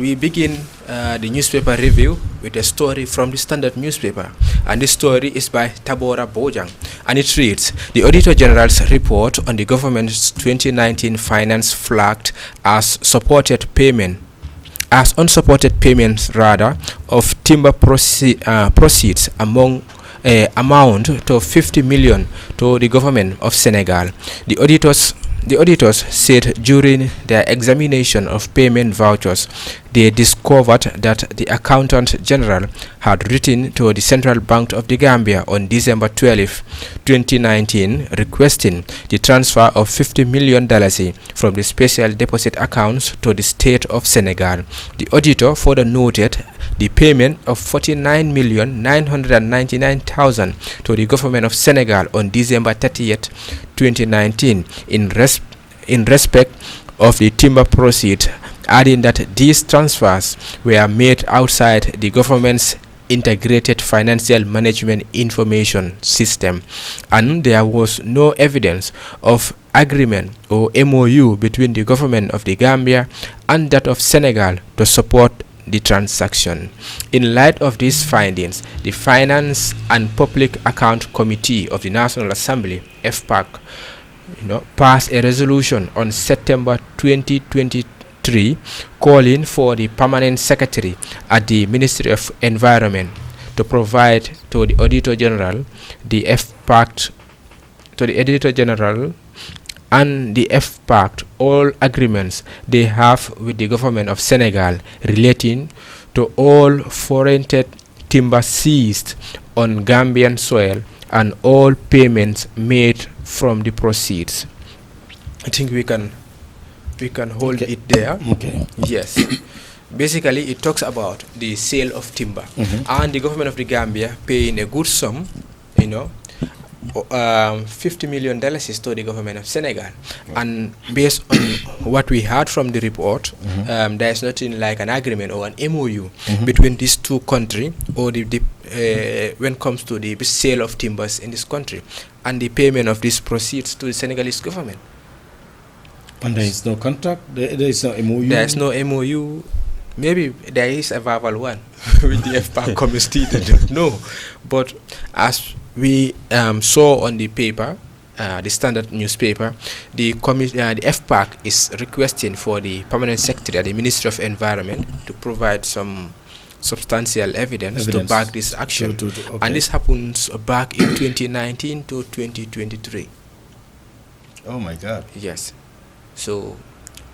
We begin the newspaper review with a story from the Standard newspaper, and this story is by Tabora Bojang, and it reads: The Auditor General's report on the government's 2019 finance flagged as unsupported payments of timber proceeds amount to 50 million to the government of Senegal. The auditors said during their examination of payment vouchers, they discovered that the Accountant General had written to the Central Bank of the Gambia on December 12, 2019, requesting the transfer of $50 million from the special deposit accounts to the state of Senegal. The auditor further noted the payment of $49,999,000 to the government of Senegal on December 30th, 2019, in respect of the timber proceeds, adding that these transfers were made outside the government's integrated financial management information system, and there was no evidence of agreement or MOU between the government of the Gambia and that of Senegal to support the transaction. In light of these findings, the Finance and Public Account Committee of the National Assembly, Fpac, passed a resolution on September 2023 calling for the permanent secretary at the Ministry of Environment to provide to the Auditor General and the Fpac all agreements they have with the government of Senegal relating to all foreign timber seized on Gambian soil and all payments made from the proceeds. I think we can hold it there. Okay. Yes. Basically, it talks about the sale of timber and the government of the Gambia paying a good sum, $50 million to the government of Senegal. And based on what we heard from the report, there is nothing like an agreement or an MOU between these two countries, or when it comes to the sale of timbers in this country and the payment of these proceeds to the Senegalese government. And there is no contract? There is no MOU? There is no MOU. Maybe there is a verbal one with the Fpac committee. No. But as we saw on the paper, the Standard newspaper, the Fpac is requesting for the permanent secretary at the Ministry of Environment to provide some substantial evidence to back this action. Okay. And this happens back in 2019 to 2023. Oh my God. Yes. So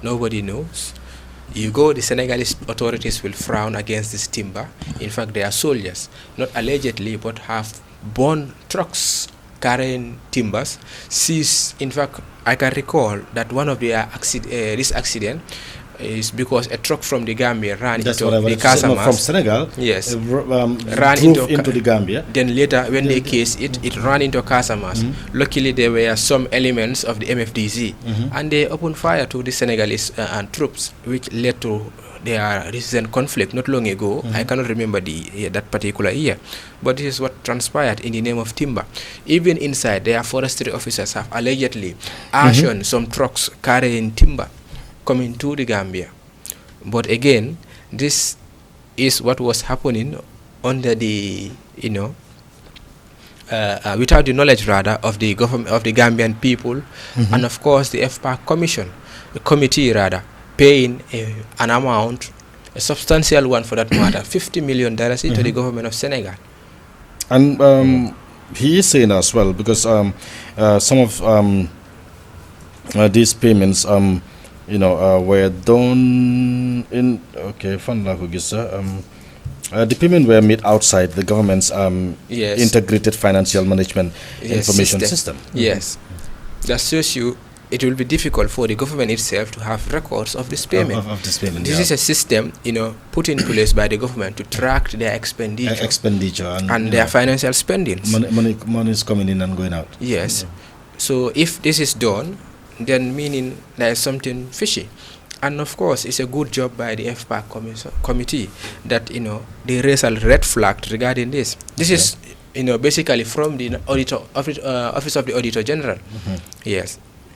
nobody knows. You go, the Senegalese authorities will frown against this timber. In fact, they are soldiers, not allegedly, but have borne trucks carrying timbers. In fact, I can recall that one of their this accident is because a truck from the Gambia ran into the Casamance. From Senegal, yes, ran into the Gambia. Then later, when they cased it ran into Casamance. Luckily, there were some elements of the MFDC, and they opened fire to the Senegalese troops, which led to their recent conflict not long ago. I cannot remember that particular year, but this is what transpired in the name of timber. Even inside, their forestry officers have allegedly actioned some trucks carrying timber coming to the Gambia. But again, this is what was happening under the without the knowledge of the government of the Gambian people, and of course the Fpac committee paying an amount, a substantial one for that matter, $50 million to the government of Senegal. And he is saying as well, because some of these payments were done in the payment were made outside the government's integrated financial management information system. Yes, that shows you it will be difficult for the government itself to have records of this payment. This is a system, put in place by the government to track their expenditure and their financial spendings. Money is coming in and going out. Yes. So if this is done, then meaning there is something fishy. And of course, it's a good job by the Fpac committee that they raise a red flag regarding this. This is basically from the Office of the Auditor General. Yes.